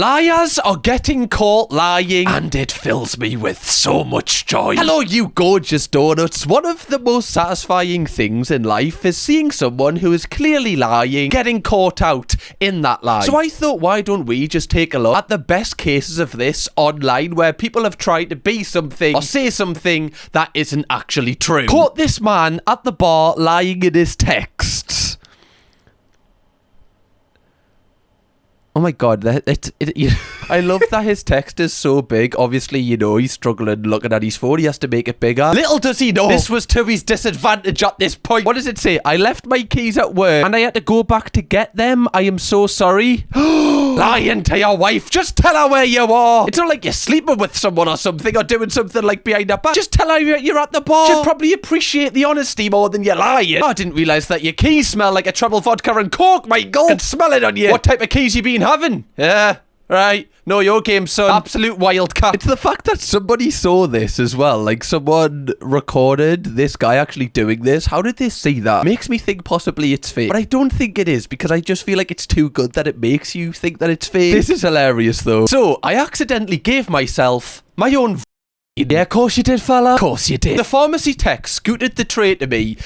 Liars are getting caught lying, and it fills me with so much joy. Hello, you gorgeous donuts. One of the most satisfying things in life is seeing someone who is clearly lying, getting caught out in that lie. So I thought, why don't we just take a look at the best cases of this online where people have tried to be something or say something that isn't actually true. Caught this man at the bar lying in his texts. Oh my god, I love that his text is so big. Obviously, you know, he's struggling looking at his phone. He has to make it bigger. Little does he know, this was to his disadvantage at this point. What does it say? I left my keys at work and I had to go back to get them. I am so sorry. Lying to your wife. Just tell her where you are. It's not like you're sleeping with someone or something or doing something like behind her back. Just tell her you're at the bar. She'd probably appreciate the honesty more than you lying. Oh, I didn't realise that your keys smell like a treble vodka and coke, Michael. I can smell it on you. What type of keys you been having? Yeah, right. Know your game, son. Absolute wildcat. It's the fact that somebody saw this as well. Like, someone recorded this guy actually doing this. How did they see that? Makes me think possibly it's fake. But I don't think it is, because I just feel like it's too good that it makes you think that it's fake. This is hilarious, though. So, I accidentally gave myself my own yeah, of course you did, fella. Of course you did. The pharmacy tech scooted the tray to me.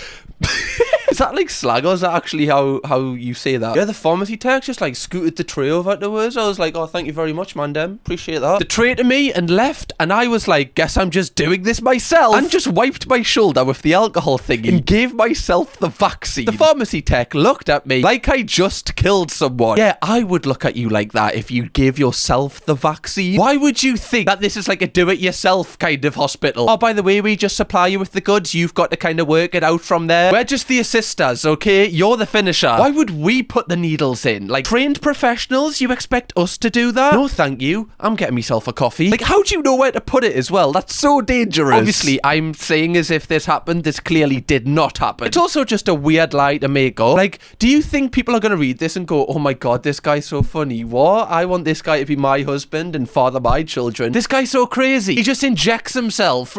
Is that like slang, or is that actually how you say that? Yeah, the pharmacy tech just like scooted the tray over to us. I was like, oh, thank you very much, mandem. Appreciate that. The tray to me and left, and I was like, guess I'm just doing this myself. And just wiped my shoulder with the alcohol thingy and gave myself the vaccine. The pharmacy tech looked at me like I just killed someone. Yeah, I would look at you like that if you gave yourself the vaccine. Why would you think that this is like a do-it-yourself kind of hospital? Oh, by the way, we just supply you with the goods. You've got to kind of work it out from there. We're just the assisters, okay? You're the finisher. Why would we put the needles in? Like, trained professionals, you expect us to do that? No, thank you. I'm getting myself a coffee. Like, how do you know where to put it as well? That's so dangerous. Obviously, I'm saying as if this happened. This clearly did not happen. It's also just a weird lie to make up. Like, do you think people are going to read this and go, oh my god, this guy's so funny? What? I want this guy to be my husband and father my children. This guy's so crazy. He just injects himself.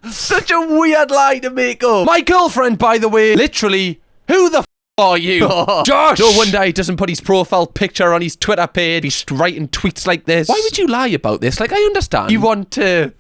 Such a weird lie to make up. My girlfriend, by the way, literally, who the are you? Josh! No wonder he doesn't put his profile picture on his Twitter page. He's writing tweets like this. Why would you lie about this? Like, I understand. You want to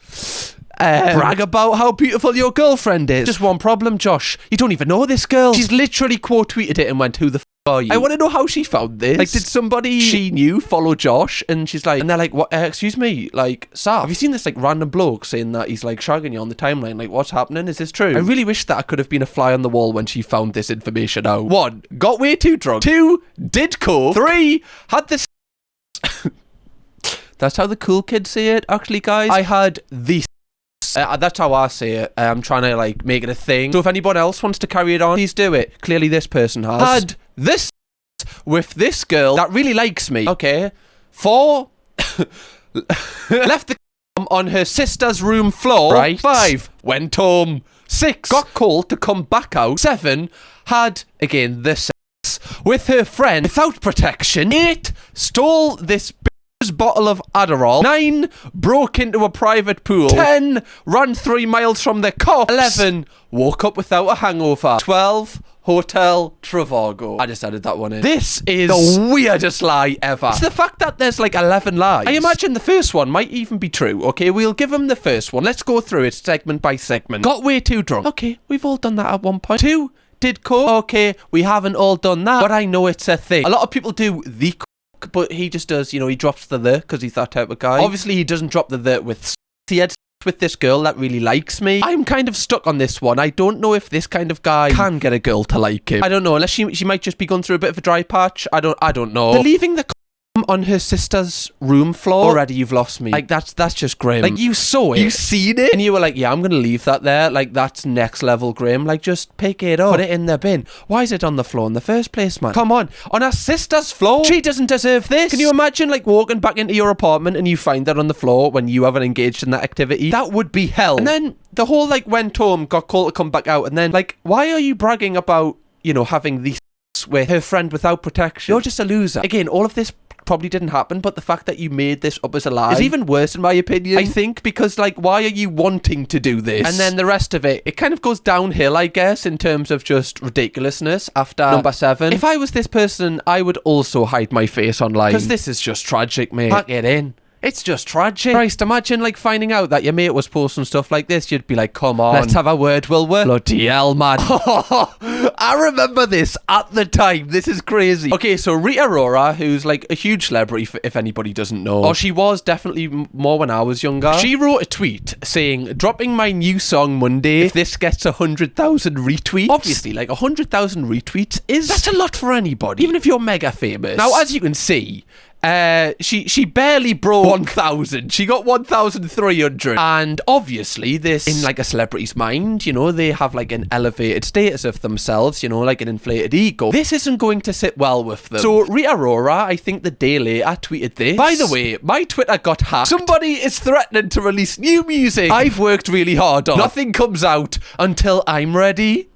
brag about how beautiful your girlfriend is. Just one problem, Josh. You don't even know this girl. She's literally quote tweeted it and went, who the are you? I want to know how she found this. Like, did somebody she knew follow Josh? And she's like, and they're like, what? Excuse me, like, Saf, have you seen this like random bloke saying that he's like shagging you on the timeline? Like, what's happening? Is this true? I really wish that I could have been a fly on the wall when she found this information out. 1, got way too drunk. 2, did coke. 3, had this. That's how the cool kids say it, actually, guys. I had this. That's how I say it. I'm trying to like make it a thing. So if anyone else wants to carry it on, please do it. Clearly this person has. Had this with this girl that really likes me. Okay. 4, left the on her sister's room floor. Right. 5, went home. 6, got called to come back out. 7, had, again, this with her friend without protection. 8, stole this bottle of Adderall. 9, broke into a private pool. 10, ran 3 miles from the cops. 11, woke up without a hangover. 12, Hotel Trivago. I just added that one in. This is the weirdest lie ever. It's the fact that there's like 11 lies. I imagine the first one might even be true. Okay, we'll give him the first one. Let's go through it segment by segment. Got way too drunk. Okay, we've all done that at one point. 2, did coke. Okay, we haven't all done that, but I know it's a thing. A lot of people do the coke, but he just does, you know, he drops the because he's that type of guy. Obviously, he doesn't drop the with he had with this girl that really likes me. I'm kind of stuck on this one. I don't know if this kind of guy can get a girl to like him. I don't know, unless she might just be going through a bit of a dry patch. I don't know. The leaving the on her sister's room floor. Already you've lost me. Like, that's just grim. Like, you saw it. You seen it. And you were like, yeah, I'm going to leave that there. Like, that's next level grim. Like, just pick it up. Put it in the bin. Why is it on the floor in the first place, man? Come on. On her sister's floor? She doesn't deserve this. Can you imagine, like, walking back into your apartment and you find that on the floor when you haven't engaged in that activity? That would be hell. And then the whole, like, went home, got called to come back out. And then, like, why are you bragging about, you know, having these with her friend without protection? You're just a loser. Again, all of this probably didn't happen, but the fact that you made this up as a lie is even worse in my opinion, I think, because like, why are you wanting to do this? And then the rest of it kind of goes downhill, I guess, in terms of just ridiculousness after number 7. If I was this person, I would also hide my face online, because this is just tragic, mate. Pack it in. It's just tragic. Christ, imagine like finding out that your mate was posting stuff like this. You'd be like, come on, let's have a word, will we? Bloody hell, man. I remember this at the time. This is crazy. Okay, so Rita Ora, who's like a huge celebrity, if anybody doesn't know, or she was definitely more when I was younger, she wrote a tweet saying, dropping my new song Monday if this gets 100,000 retweets. Obviously, like 100,000 retweets that's a lot for anybody, even if you're mega famous. Now, as you can see, she barely broke 1,000. She got 1,300. And obviously this, in like a celebrity's mind, you know, they have like an elevated status of themselves, you know, like an inflated ego. This isn't going to sit well with them. So Rita Ora, I think the day later, tweeted this. By the way, my Twitter got hacked. Somebody is threatening to release new music I've worked really hard on. Nothing comes out until I'm ready.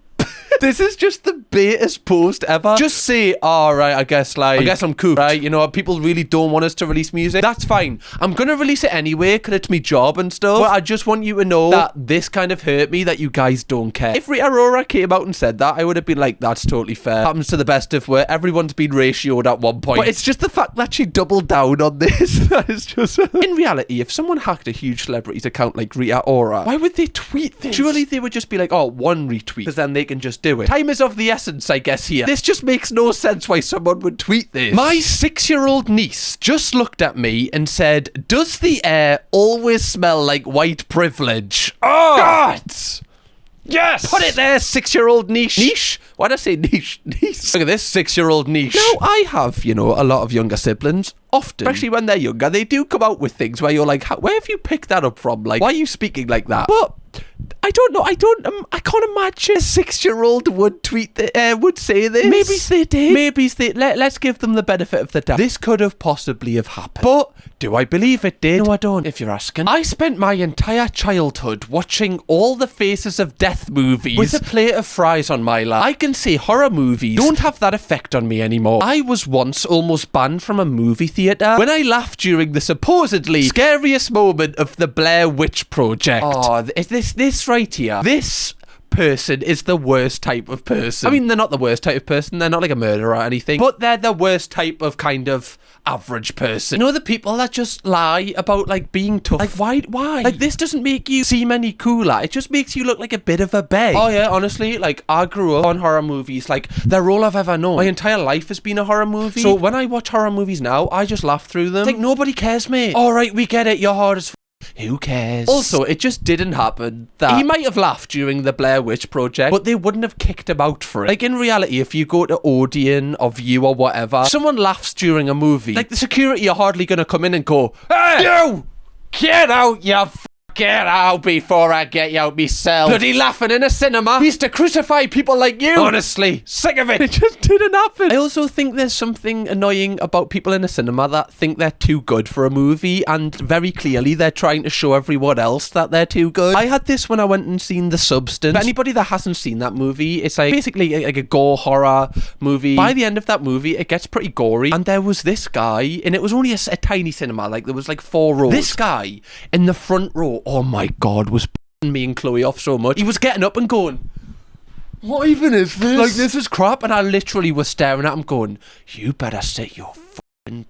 This is just the baitest post ever. Just say, all right, I guess I'm cooked, right? You know, people really don't want us to release music. That's fine. I'm gonna release it anyway because it's my job and stuff. But I just want you to know that this kind of hurt me, that you guys don't care. If Rita Ora came out and said that, I would have been like, that's totally fair. Happens to the best of where everyone's been ratioed at one point. But it's just the fact that she doubled down on this. That is just... In reality, if someone hacked a huge celebrity's account like Rita Ora, why would they tweet this? Surely they would just be like, oh, one retweet, because then they can just do it. Time is of the essence, I guess, here. This just makes no sense why someone would tweet this. My 6-year-old niece just looked at me and said, does the air always smell like white privilege? Oh, God! Yes! Put it there, 6-year-old niche. Niche? Why did I say niche? Niece. Look at this 6-year-old niche. Now, I have, you know, a lot of younger siblings. Often, especially when they're younger, they do come out with things where you're like, where have you picked that up from? Like, why are you speaking like that? But I don't know. I can't imagine a 6-year-old would would say this. Maybe they did. Maybe they. Let's give them the benefit of the doubt. This could have possibly have happened. But do I believe it did? No, I don't, if you're asking. I spent my entire childhood watching all the Faces of Death movies with a plate of fries on my lap. I can say horror movies don't have that effect on me anymore. I was once almost banned from a movie theatre when I laughed during the supposedly scariest moment of the Blair Witch Project. Oh, this right here. This person is the worst type of person. I mean, they're not the worst type of person. They're not like a murderer or anything, but they're the worst type of kind of average person. You know, the people that just lie about like being tough. Like, why? Like, this doesn't make you seem any cooler. It just makes you look like a bit of a babe. Oh yeah, honestly, like, I grew up on horror movies. Like, they're all I've ever known. My entire life has been a horror movie. So when I watch horror movies now, I just laugh through them. It's like, nobody cares, mate. All right, we get it. You're hard as who cares? Also, it just didn't happen. That he might have laughed during the Blair Witch Project, but they wouldn't have kicked him out for it. Like, in reality, if you go to Odeon or View or whatever, someone laughs during a movie, like, the security are hardly going to come in and go, hey, you! Get out, you get out before I get you out myself. Bloody laughing in a cinema. We used to crucify people like you. Honestly, sick of it. It just didn't happen. I also think there's something annoying about people in a cinema that think they're too good for a movie, and very clearly they're trying to show everyone else that they're too good. I had this when I went and seen The Substance. For anybody that hasn't seen that movie, it's like basically like a gore horror movie. By the end of that movie, it gets pretty gory, and there was this guy, and it was only a tiny cinema, like there was like 4 rows. This guy in the front row, oh my God, was me and Chloe off so much. He was getting up and going, what even is this? Like, this is crap. And I literally was staring at him going, you better sit your fucking...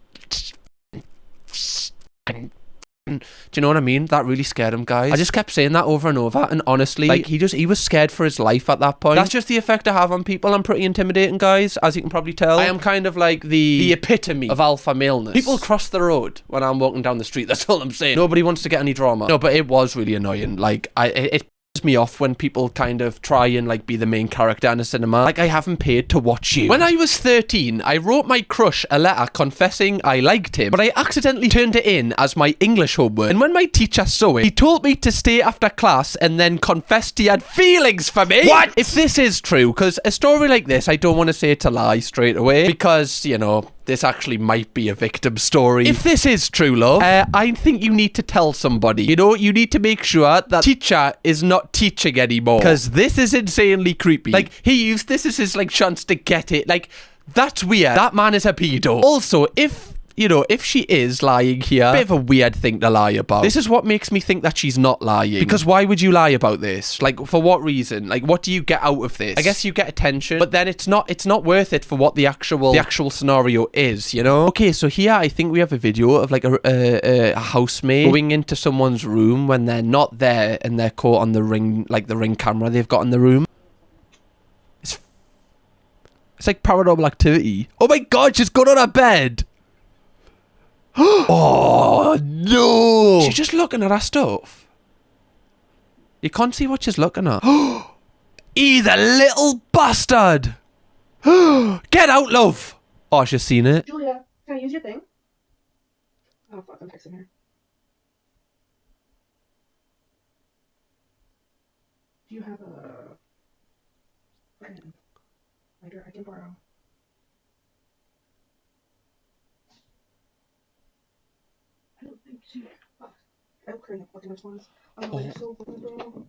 Do you know what I mean? That really scared him, guys. I just kept saying that over and over, and honestly, like, he was scared for his life at that point. That's just the effect I have on people. I'm pretty intimidating, guys, as you can probably tell. I am kind of like the epitome of alpha maleness. People cross the road when I'm walking down the street. That's all I'm saying. Nobody wants to get any drama. No, but it was really annoying. Like, it me off when people kind of try and like be the main character in a cinema. Like, I haven't paid to watch you. When I was 13, I wrote my crush a letter confessing I liked him, but I accidentally turned it in as my English homework. And when my teacher saw it, he told me to stay after class and then confessed he had feelings for me. What? If this is true, because a story like this, I don't want to say it's a lie straight away, because, you know, this actually might be a victim story. If this is true, love, I think you need to tell somebody. You know, you need to make sure that teacher is not teaching anymore, because this is insanely creepy. Like, he used this as his like chance to get it. Like, that's weird. That man is a pedo. Also, if you know, if she is lying here, bit of a weird thing to lie about. This is what makes me think that she's not lying. Because why would you lie about this? Like, for what reason? Like, what do you get out of this? I guess you get attention, but then it's not worth it for what the actual scenario is, you know? Okay, so here I think we have a video of like a housemaid going into someone's room when they're not there and they're caught on the ring, like the ring camera they've got in the room. It's like Paranormal Activity. Oh my god, she's got on her bed. Oh no. She's just looking at her stuff. You can't see what she's looking at. The little bastard. Get out, love. Oh, she's seen it. Julia, can I use your thing? Oh fuck, I'm texting her. Do you have a lighter I can borrow? I don't think she. Fuck. I don't currently fucking response. Oh, you're so fucking bro.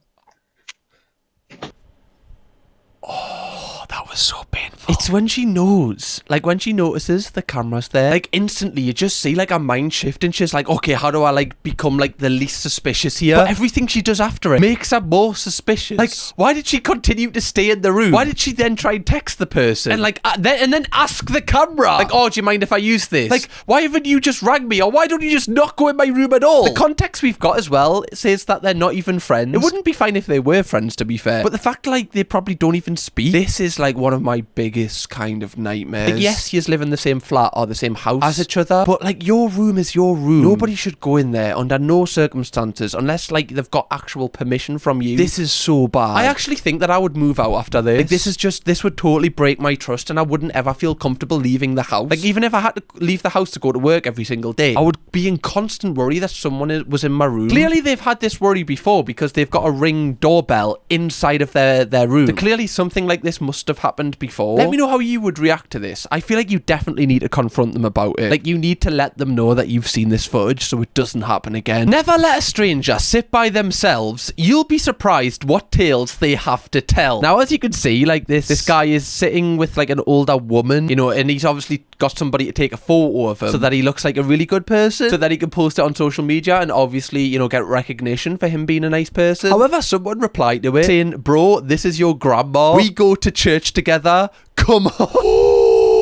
Oh, that was so painful. It's when she knows, like when she notices the camera's there, like instantly you just see like her mind shift and she's like, okay, how do I like become like the least suspicious here? But everything she does after it makes her more suspicious. Like, why did she continue to stay in the room? Why did she then try and text the person and like then ask the camera like, oh, do you mind if I use this? Like, why haven't you just rang me, or why don't you just not go in my room at all? The context we've got as well says that they're not even friends. It wouldn't be fine if they were friends, to be fair, but the fact like they probably don't even speak. This is like one of my biggest kind of nightmares. Like, yes, you live in the same flat or the same house as each other, but like your room is your room. Nobody should go in there under no circumstances unless like they've got actual permission from you. This is so bad. I actually think that I would move out after this. Like, this would totally break my trust and I wouldn't ever feel comfortable leaving the house. Like, even if I had to leave the house to go to work every single day, I would be in constant worry that someone was in my room. Clearly they've had this worry before because they've got a Ring doorbell inside of their room. So clearly something like this must have happened before. Let me know how you would react to this. I feel like you definitely need to confront them about it. Like, you need to let them know that you've seen this footage so it doesn't happen again. Never let a stranger sit by themselves. You'll be surprised what tales they have to tell. Now, as you can see, like this guy is sitting with like an older woman, you know, and he's obviously got somebody to take a photo of him so that he looks like a really good person, so that he can post it on social media and obviously, you know, get recognition for him being a nice person. However, someone replied to it saying, bro, this is your grandma. We go to church together. Come on.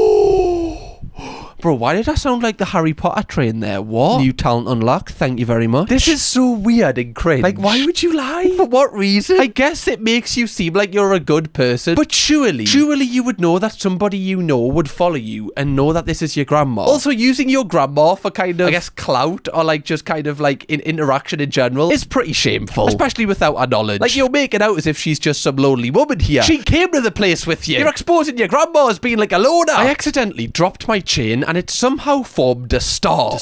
Bro, why did I sound like the Harry Potter train there? What? New talent unlocked. Thank you very much. This is so weird and cringe. Like, why would you lie? For what reason? I guess it makes you seem like you're a good person. But surely you would know that somebody you know would follow you and know that this is your grandma. Also, using your grandma for kind of, I guess, clout or like just kind of like in interaction in general is pretty shameful. Especially without her knowledge. Like, you're making out as if she's just some lonely woman here. She came to the place with you. You're exposing your grandma as being like a loner. I accidentally dropped my chain and it somehow formed a star.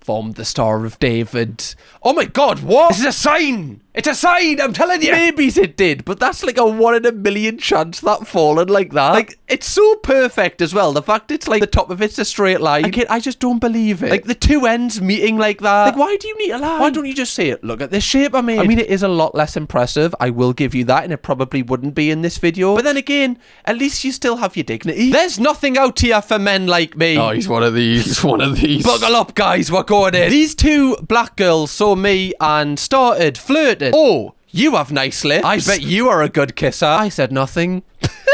Formed the Star of David. Oh my god, what? This is a sign! It's a sign, I'm telling you! Maybe it did, but that's like a 1 in a million chance that fallen like that. Like, it's so perfect as well. The fact it's like the top of it's a straight line. I just don't believe it. Like, the two ends meeting like that. Like, why do you need a lie? Why don't you just say it? Look at this shape I made. I mean, it is a lot less impressive. I will give you that, and it probably wouldn't be in this video. But then again, at least you still have your dignity. There's nothing out here for men like me. Oh, he's one of these. He's one of these. Buckle up, guys. We're going in. These two black girls saw me and started flirting. Oh, you have nice lips. I bet you are a good kisser. I said nothing.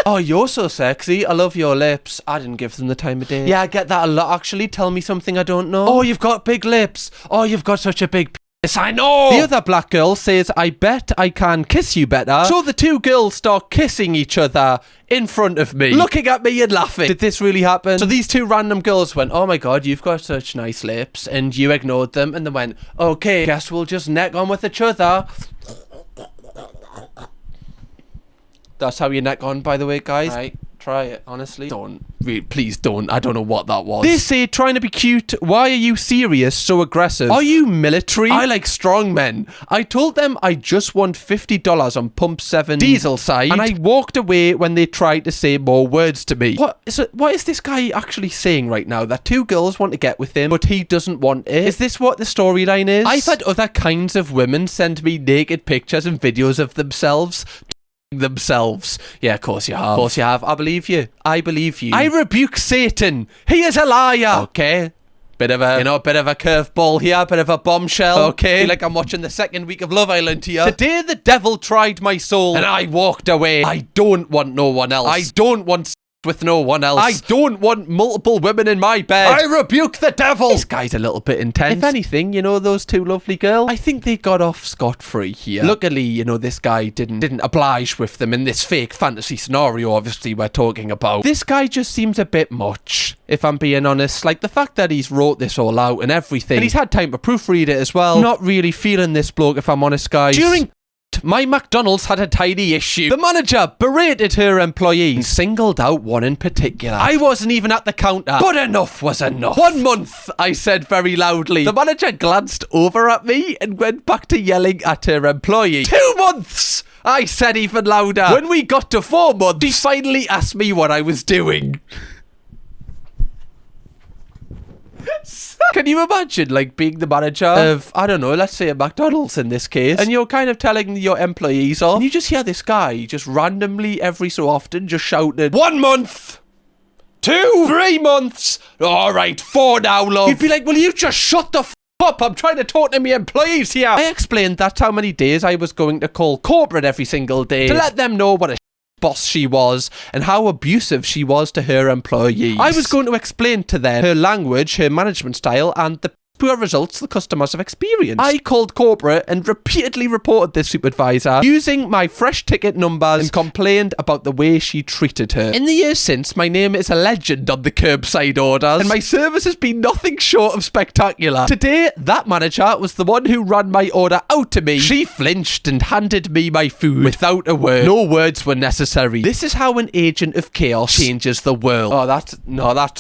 Oh, you're so sexy. I love your lips. I didn't give them the time of day. Yeah, I get that a lot, actually. Tell me something I don't know. Oh, you've got big lips. Oh, you've got such a big penis. I know. The other black girl says, I bet I can kiss you better. So the two girls start kissing each other in front of me, looking at me and laughing. Did this really happen? So these two random girls went, oh my god, you've got such nice lips, and you ignored them, and they went, okay, guess we'll just neck on with each other. That's how you neck on, by the way, guys. Right, try it, honestly. Don't. Please don't. I don't know what that was. They say, trying to be cute. Why are you serious, so aggressive? Are you military? I like strong men. I told them I just want $50 on pump 7 diesel side, and I walked away when they tried to say more words to me. What is this guy actually saying right now? That two girls want to get with him, but he doesn't want it? Is this what the storyline is? I've had other kinds of women send me naked pictures and videos of themselves. Yeah, of course you have. Of course you have. I believe you. I believe you. I rebuke Satan. He is a liar. Okay. Bit of a, bit of a curveball here, bit of a bombshell. Okay, feel like I'm watching the second week of Love Island here. Today the devil tried my soul and I walked away. I don't want no one else. I don't want with no one else. I don't want multiple women in my bed. I rebuke the devil. This guy's a little bit intense. If anything, those two lovely girls, I think they got off scot-free here. Luckily, this guy didn't oblige with them in this fake fantasy scenario, obviously, we're talking about. This guy just seems a bit much, if I'm being honest. Like, the fact that he's wrote this all out and everything, and he's had time to proofread it as well. Not really feeling this bloke, if I'm honest, guys. During my McDonald's had a tiny issue. The manager berated her employees and singled out one in particular. I wasn't even at the counter, but enough was enough. 1 month, I said very loudly. The manager glanced over at me and went back to yelling at her employee. 2 months! I said even louder. When we got to 4 months, she finally asked me what I was doing. Can you imagine, like, being the manager of, I don't know, let's say a McDonald's in this case, and you're kind of telling your employees off, and you just hear this guy just randomly every so often just shouting, 1 month, 2, 3 months, all right, 4 now, love. You'd be like, will you just shut the up? I'm trying to talk to my employees here. I explained that's how many days I was going to call corporate every single day to let them know what a boss she was and how abusive she was to her employees. I was going to explain to them her language, her management style, and the poor results the customers have experienced. I called corporate and repeatedly reported this supervisor using my fresh ticket numbers and complained about the way she treated her. In the years since, my name is a legend on the curbside orders and my service has been nothing short of spectacular. Today, that manager was the one who ran my order out to me. She flinched and handed me my food without a word. No words were necessary. This is how an agent of chaos changes the world. Oh, that's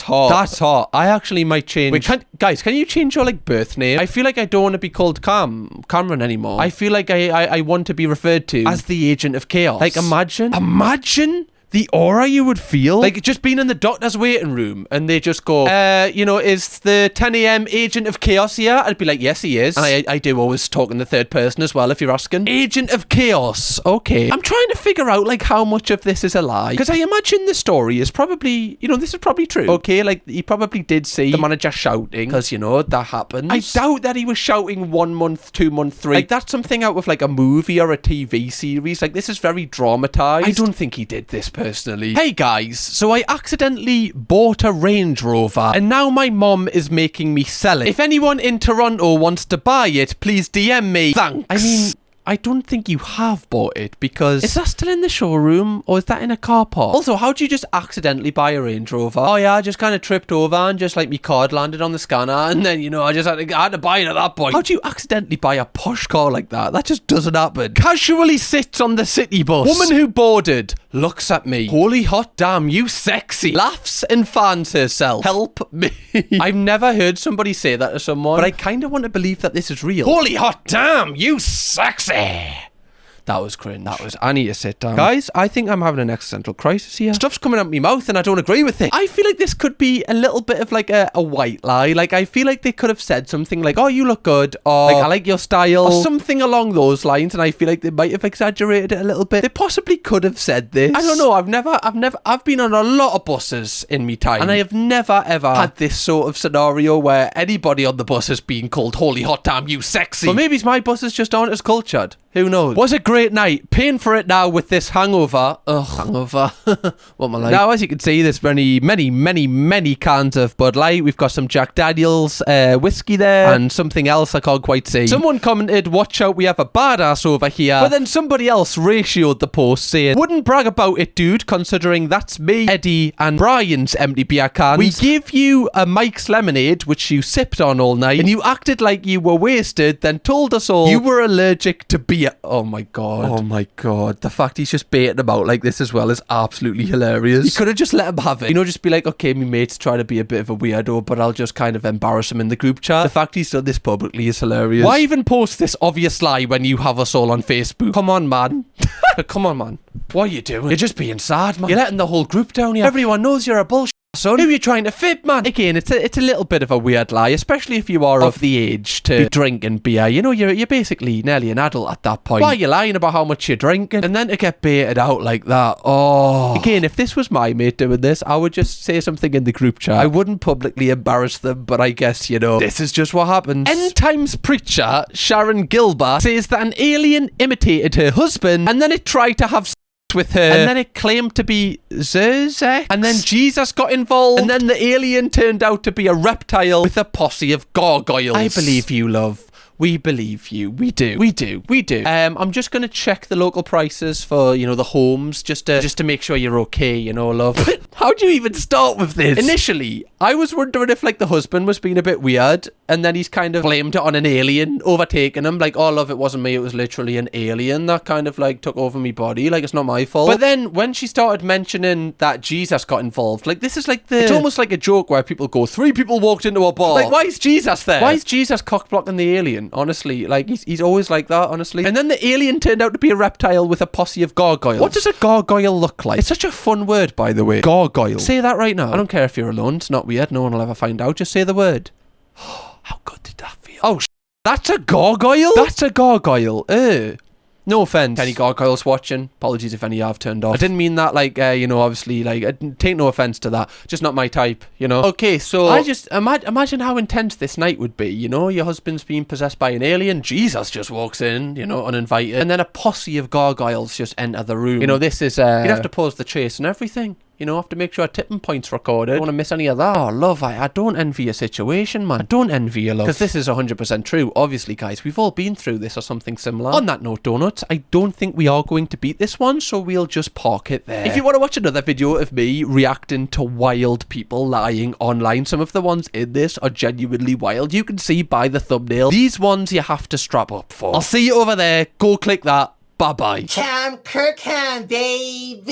hot. That's hot. I actually might change. Wait, guys, can you change your birth name? I feel like I don't want to be called Cameron anymore. I feel like I want to be referred to as the agent of chaos. Like, imagine the aura you would feel. Like, just being in the doctor's waiting room and they just go, is the 10 a.m. agent of chaos here? I'd be like, yes, he is. And I do always talk in the third person as well, if you're asking. Agent of chaos. Okay. I'm trying to figure out, like, how much of this is a lie. Because I imagine the story is probably, this is probably true. Okay, like, he probably did see the manager shouting. Because, that happens. I doubt that he was shouting 1 month, 2 month, 3. Like, that's something out of, like, a movie or a TV series. Like, this is very dramatized. I don't think he did this personally. Hey guys, so I accidentally bought a Range Rover and now my mom is making me sell it. If anyone in Toronto wants to buy it, please DM me. Thanks. I mean, I don't think you have bought it because... Is that still in the showroom or is that in a car park? Also, how do you just accidentally buy a Range Rover? Oh yeah, I just kind of tripped over and just like my card landed on the scanner and then, I just had to buy it at that point. How do you accidentally buy a posh car like that? That just doesn't happen. Casually sits on the city bus. Woman who boarded looks at me. Holy hot damn, you sexy. Laughs and fans herself. Help me. I've never heard somebody say that to someone, but I kind of want to believe that this is real. Holy hot damn, you sexy. That was cringe. I need to sit down. Guys, I think I'm having an existential crisis here. Stuff's coming out my mouth and I don't agree with it. I feel like this could be a little bit of like a white lie. Like, I feel like they could have said something like, oh, you look good, or like, I like your style, or something along those lines, and I feel like they might have exaggerated it a little bit. They possibly could have said this. I don't know. I've been on a lot of buses in me time, and I have never ever had this sort of scenario where anybody on the bus has been called holy hot damn, you sexy. But maybe my buses just aren't as cultured. Who knows? Was a great night. Paying for it now with this hangover. Ugh, hangover. What am I like? Now, as you can see, there's many cans of Bud Light. We've got some Jack Daniels whiskey there and something else I can't quite see. Someone commented, watch out, we have a badass over here. But then somebody else ratioed the post saying, wouldn't brag about it, dude, considering that's me, Eddie, and Brian's empty beer cans. We gave you a Mike's lemonade, which you sipped on all night, and you acted like you were wasted, then told us all you were allergic to beer. Oh my god. The fact he's just baiting about like this as well is absolutely hilarious. You could have just let him have it. Just be like, okay, my mate's trying to be a bit of a weirdo, but I'll just kind of embarrass him in the group chat. The fact he's done this publicly is hilarious. Why even post this obvious lie when you have us all on Facebook? Come on, man. Come on, man. What are you doing? You're just being sad, man. You're letting the whole group down here. Everyone knows you're a bullshit son, who are you trying to fib, man? Again, it's a little bit of a weird lie, especially if you are of the age to be drinking beer. You know, you're basically nearly an adult at that point. Why are you lying about how much you're drinking? And then to get baited out like that, oh. Again, if this was my mate doing this, I would just say something in the group chat. I wouldn't publicly embarrass them, but I guess, you know, this is just what happens. End Times preacher Sharon Gilbert says that an alien imitated her husband and then it tried to have with her, and then it claimed to be Zerzex, and then Jesus got involved, and then the alien turned out to be a reptile with a posse of gargoyles. I believe you, love. We believe you. We do. We do. We do. I'm just going to check the local prices for, you know, the homes, just to make sure you're okay, you know, love. How do you even start with this? Initially, I was wondering if, like, the husband was being a bit weird, and then he's kind of blamed it on an alien overtaking him. Like, oh, love, it wasn't me. It was literally an alien that kind of, like, took over me body. Like, it's not my fault. But then when she started mentioning that Jesus got involved, like, this is like it's almost like a joke where people go, 3 people walked into a bar. Like, why is Jesus there? Why is Jesus cock-blocking the alien? Honestly, like, he's always like that, honestly. And then the alien turned out to be a reptile with a posse of gargoyles. What does a gargoyle look like? It's such a fun word, by the way. Gargoyle. Say that right now. I don't care if you're alone. It's not weird. No one will ever find out. Just say the word. How good did that feel? Oh, that's a gargoyle? That's a gargoyle. No offense. Any gargoyles watching? Apologies if any have turned off. I didn't mean that, like, you know, obviously, like, take no offense to that. Just not my type, you know? Okay, so I just imagine how intense this night would be, you know? Your husband's being possessed by an alien. Jesus just walks in, you know, uninvited. And then a posse of gargoyles just enter the room. You know, this is, you'd have to pause the chase and everything. You know, have to make sure a tipping point's recorded. I don't want to miss any of that. Oh, love, I don't envy your situation, man. I don't envy your love. Because this is 100% true. Obviously, guys, we've all been through this or something similar. On that note, Donuts, I don't think we are going to beat this one, so we'll just park it there. If you want to watch another video of me reacting to wild people lying online, some of the ones in this are genuinely wild. You can see by the thumbnail. These ones you have to strap up for. I'll see you over there. Go click that. Bye-bye. Camkirkham, baby.